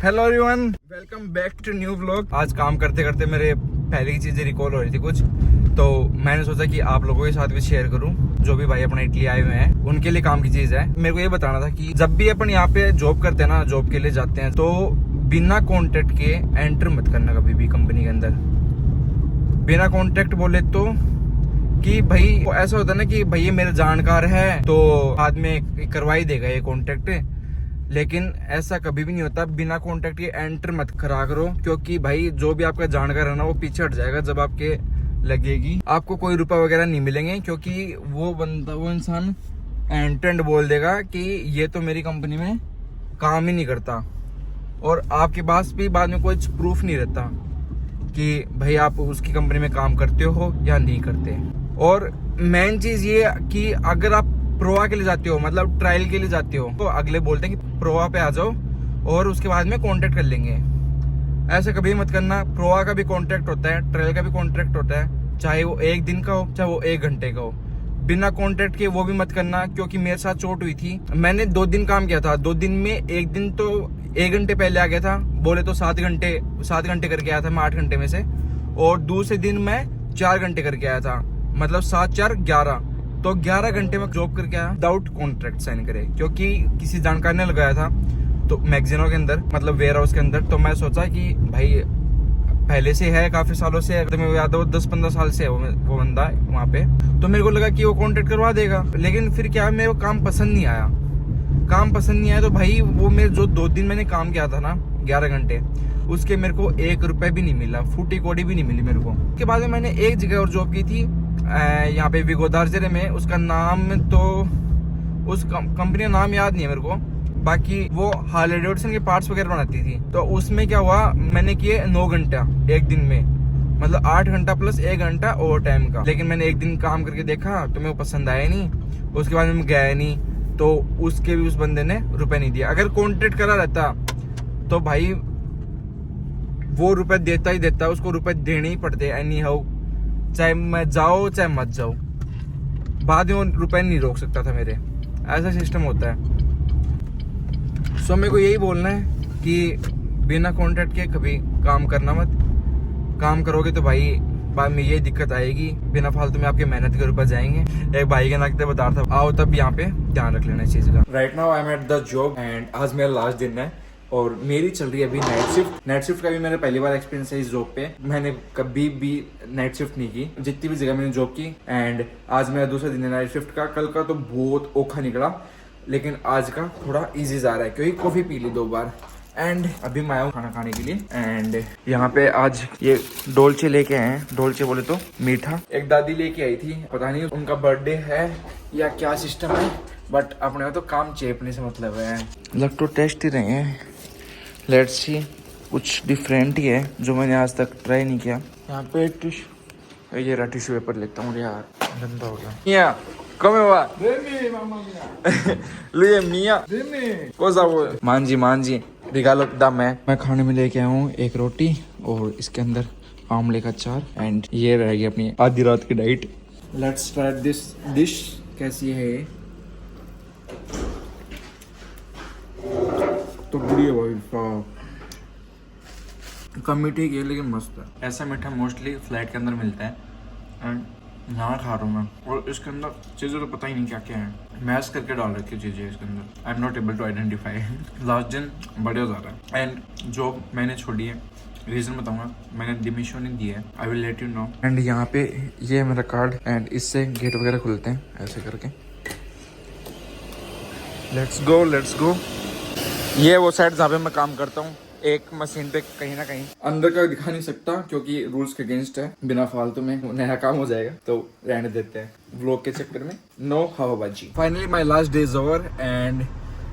Hello everyone, welcome back to new vlog. आज काम करते करते मेरे पहले की चीजें रिकॉल हो रही थी कुछ, तो मैंने सोचा कि आप लोगों के साथ भी शेयर करूं। जो भी भाई अपने इटली आए हुए हैं उनके लिए काम की चीज है। मेरे को ये बताना था कि जब भी अपन यहाँ पे जॉब करते हैं ना, जॉब के लिए जाते हैं, तो बिना कॉन्ट्रैक्ट के एंटर मत करना कभी भी कंपनी के अंदर। बिना कॉन्ट्रैक्ट बोले तो कि भाई ऐसा होता है ना कि भाई ये मेरा जानकार है तो बाद में करवा ही देगा ये कॉन्ट्रैक्ट, लेकिन ऐसा कभी भी नहीं होता। बिना कॉन्ट्रैक्ट के एंटर मत करा करो, क्योंकि भाई जो भी आपका जानकार है ना वो पीछे हट जाएगा जब आपके लगेगी। आपको कोई रुपया वगैरह नहीं मिलेंगे, क्योंकि वो इंसान एंड बोल देगा कि ये तो मेरी कंपनी में काम ही नहीं करता, और आपके पास भी बाद में कोई प्रूफ नहीं रहता कि भाई आप उसकी कंपनी में काम करते हो या नहीं करते। और मेन चीज ये कि अगर आप प्रोवा के लिए जाते हो, मतलब ट्रायल के लिए जाते हो, तो अगले बोलते हैं कि प्रोवा पे आ जाओ और उसके बाद में कॉन्ट्रैक्ट कर लेंगे। ऐसा कभी मत करना। प्रोवा का भी कॉन्ट्रैक्ट होता है, ट्रायल का भी कॉन्ट्रैक्ट होता है, चाहे वो 1 दिन का हो चाहे वो 1 घंटे का हो। बिना कॉन्ट्रैक्ट के वो भी मत करना, क्योंकि मेरे साथ चोट हुई थी। मैंने 2 दिन काम किया था। 2 दिन में 1 दिन तो 1 घंटे पहले आ गया था, बोले तो 7 घंटे करके आया था मैं 8 घंटे में से, और दूसरे दिन मैं 4 घंटे करके आया था, मतलब 7 4 11, तो 11 घंटे में जॉब करके आया विदाउट कॉन्ट्रैक्ट साइन करे, क्योंकि किसी जानकार ने लगाया था तो मैगजीनों के अंदर, मतलब वेयर हाउस के अंदर। तो मैं सोचा कि भाई पहले से है, काफी सालों से, तो मेरे को याद है 10-15 साल से है वो बंदा वहाँ पे, तो मेरे को लगा कि वो कॉन्ट्रैक्ट करवा देगा। लेकिन फिर क्या, मेरे को काम पसंद नहीं आया। तो भाई वो मेरे जो 2 दिन मैंने काम किया था ना 11 घंटे, उसके मेरे को 1 रुपए भी नहीं मिला, फूटी कोड़ी भी नहीं मिली मेरे को। उसके बाद में मैंने एक जगह और जॉब की थी यहाँ पे विगोदार्जरे में। उसका नाम तो, उस कंपनी का नाम याद नहीं है मेरे को, बाकी वो हार्ले डेविडसन के पार्ट्स वगैरह बनाती थी। तो उसमें क्या हुआ, मैंने किए 9 घंटा 1 दिन में, मतलब 8 घंटा प्लस 1 घंटा ओवर टाइम का। लेकिन मैंने 1 दिन काम करके देखा तो मेरे को पसंद आया नहीं, उसके बाद मैं गया नहीं, तो उसके भी उस बंदे ने रुपए नहीं दिया। अगर कॉन्ट्रैक्ट करा रहता तो भाई वो रुपए देता ही देता, उसको रुपए देने ही पड़ते एनी हाउ, चाहे मैं जाओ चाहे मत जाओ, बाद में वो रुपए नहीं रोक सकता था मेरे। ऐसा सिस्टम होता है। सो मेरे को यही बोलना है कि बिना कॉन्ट्रैक्ट के कभी काम करना मत। काम करोगे तो भाई बाद में ये दिक्कत आएगी, बिना फालतू में आपके मेहनत के रुपए जाएंगे। एक भाई के नाते बता रहा था, आओ तब यहाँ पे ध्यान रख लेना इस चीज का। Right now I am at the job and आज मेरा लास्ट दिन है और मेरी चल रही है अभी नाइट शिफ्ट का भी मेरा पहली बार एक्सपीरियंस है इस जॉब पे। मैंने कभी भी नाइट शिफ्ट नहीं की जितनी भी जगह मैंने जॉब की, एंड आज मेरा दूसरा दिन है नाइट शिफ्ट का। कल का तो बहुत औखा निकला, लेकिन आज का थोड़ा इजी जा रहा है, क्योंकि कॉफी पी ली 2 बार। एंड अभी मैं आया हूँ खाना खाने के लिए, एंड यहाँ पे आज ये डोलचे लेके आए हैं। डोलचे बोले तो मीठा, एक दादी लेके आई थी, पता नहीं उनका बर्थडे है या क्या सिस्टम है, बट अपने तो काम चेपने से मतलब है। लग तो टेस्ट ही रहे हैं, लेट्स सी। कुछ डिफरेंट ही है जो मैंने आज तक ट्राई नहीं किया। यहाँ पे टिश्यू, ये रहा टिश्यू पेपर लेता हूँ यार, गंदा हो गया। Come va? Dimmi, mamma mia. Lui è mia. Dimmi. Cosa vuoi? Manjhi रिगालो दम है। मैं खाने में लेके आया हूँ 1 रोटी और इसके अंदर आमले का अचार, एंड ये रहेगी अपनी आधी रात की diet. Let's try this dish. कैसी है ये? तो बुरी है भाई, कम मीठी है लेकिन मस्त है। ऐसा मीठा मोस्टली फ्लाइट के अंदर मिलता है, एंड यहाँ खा रहा हूँ मैं, और इसके अंदर चीज़ें तो पता ही नहीं क्या क्या है, मैश करके डाल रखी चीज़ें इसके अंदर। I am not able to identify. Last दिन बढ़िया जा रहा है, एंड जॉब मैंने छोड़ी है, रीज़न बताऊंगा, मैंने डिमिशन नहीं दिया है, I will let you know. And यहाँ पे ये है मेरा कार्ड, एंड इससे गेट वगैरह खुलते हैं ऐसे करके। Let's go. ये वो साइड जहाँ पे मैं काम करता हूँ, एक मशीन पे कहीं ना कहीं अंदर का दिखा नहीं सकता क्योंकि रूल्स के अगेंस्ट है, बिना फालतू में नया काम हो जाएगा, तो रहने देते हैं व्लॉग के चक्कर में। नो हवाबाजी। Finally my last day is over, and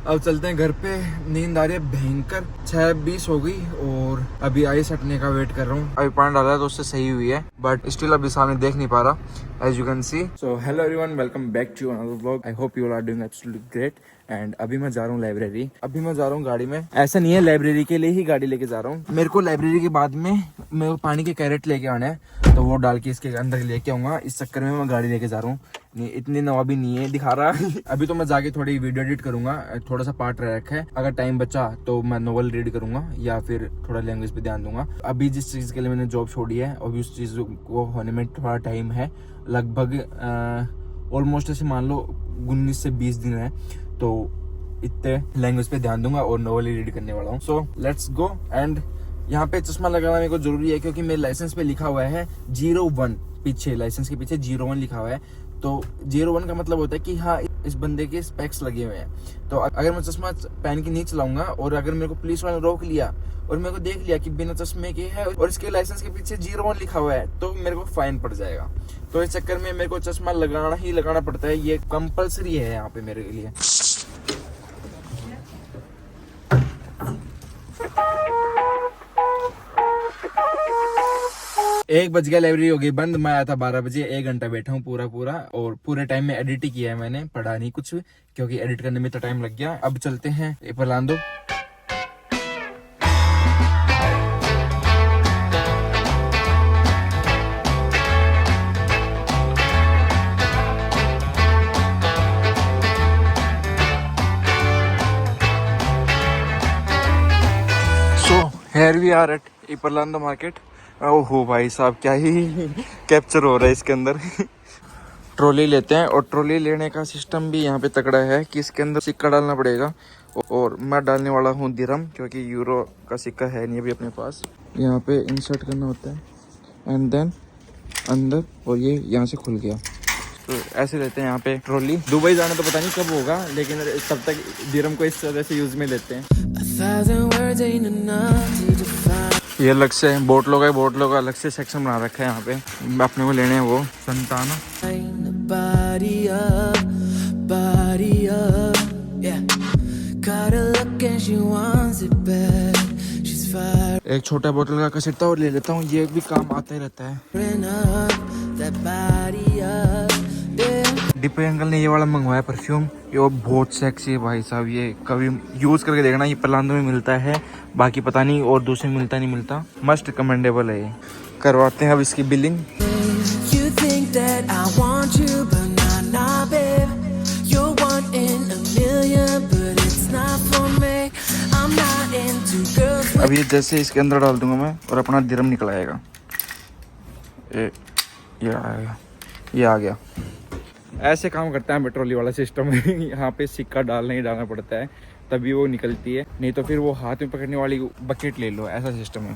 अब चलते हैं घर पे। नींद आ रही है भयंकर। 6:20 हो गई और अभी आइस हटने का वेट कर रहा हूँ। अभी पानी डाला है तो उससे सही हुई है, बट स्टिल अभी सामने देख नहीं पा रहा as you can see. So hello everyone, welcome back to another vlog. I hope you are doing absolutely great. And अभी मैं जा रहा हूँ लाइब्रेरी। अभी मैं जा रहा हूँ गाड़ी में, ऐसा नहीं है लाइब्रेरी के लिए ही गाड़ी लेके जा रहा हूँ। मेरे को लाइब्रेरी के बाद में मेरे को पानी के कैरेट लेके आना है, तो वो डाल के इसके अंदर लेके आऊंगा। इस चक्कर में मैं गाड़ी लेके जा रहा हूँ। नहीं इतनी नवाबी नहीं है दिखा रहा। अभी तो मैं जाके थोड़ी वीडियो एडिट करूंगा, थोड़ा सा पार्ट रह रखा है, अगर टाइम बचा तो मैं नोवेल रीड करूंगा या फिर थोड़ा लैंग्वेज पे ध्यान दूंगा। अभी जिस चीज़ के लिए मैंने जॉब छोड़ी है अभी उस चीज़ को होने में थोड़ा टाइम है, लगभग ऑलमोस्ट ऐसे मान लो 19 से 20 दिन है, तो इतने लैंग्वेज पे ध्यान दूंगा और नोवेल रीड करने वाला हूँ। So let's go. एंड यहाँ पे चश्मा लगाना मेरे को जरूरी है क्योंकि मेरे लाइसेंस पे लिखा हुआ है 01, पीछे लाइसेंस के पीछे 01 लिखा हुआ है। तो 01 का मतलब होता है कि हाँ इस बंदे के स्पेक्स लगे हुए हैं। तो अगर मैं चश्मा पहन के नहीं चलाऊंगा और अगर मेरे को पुलिस वाले रोक लिया और मेरे को देख लिया कि बिना चश्मे के है और इसके लाइसेंस के पीछे 01 लिखा हुआ है तो मेरे को फाइन पड़ जाएगा। तो इस चक्कर में मेरे को चश्मा लगाना ही लगाना पड़ता है, ये कंपल्सरी है यहाँ पे मेरे लिए। एक बज गया, लाइब्रेरी हो गई बंद। मैं आया था 12 बजे, 1 घंटा बैठा हूँ पूरा और पूरे टाइम में एडिट ही किया है मैंने, पढ़ा नहीं कुछ क्योंकि एडिट करने में तो टाइम लग गया। अब चलते हैं पलांदो। So here we are at इपरलांदो मार्केट। ओहो भाई साहब क्या ही कैप्चर हो रहा है इसके अंदर। ट्रॉली लेते हैं और ट्रॉली लेने का सिस्टम भी यहाँ पे तगड़ा है कि इसके अंदर सिक्का डालना पड़ेगा और मैं डालने वाला हूँ दिरहम क्योंकि यूरो का सिक्का है नहीं अभी अपने पास। यहाँ पे इंसर्ट करना होता है एंड देन अंदर और ये यहाँ से खुल गया। तो ऐसे लेते हैं यहाँ पे ट्रॉली। दुबई जाना तो पता नहीं कब होगा लेकिन तब तक दिरहम को इस तरह से यूज में लेते हैं। ये अलग से बोटलों का अलग से सेक्शन बना रखा है यहाँ पे, अपने को लेने हैं वो संताना। एक छोटा बोतल का कसीटा और ले लेता हूँ, ये भी काम आता ही रहता है। डिपे अंकल ने ये वाला मंगवाया परफ्यूम, ये बहुत सेक्सी है भाई साहब। ये कभी यूज करके देखना, ये पलांदो में मिलता है, बाकी पता नहीं और दूसरे मिलता नहीं मिलता। मस्ट रिकमेंडेबल है ये। करवाते हैं अब इसकी बिलिंग। अब ये जैसे इसके अंदर डाल दूंगा मैं और अपना दिरहम निकल आएगा। ये आ गया। ऐसे काम करता है पेट्रोली वाला सिस्टम। यहाँ पे सिक्का डालना ही डालना पड़ता है तभी वो निकलती है, नहीं तो फिर वो हाथ में पकड़ने वाली बकेट ले लो, ऐसा सिस्टम है।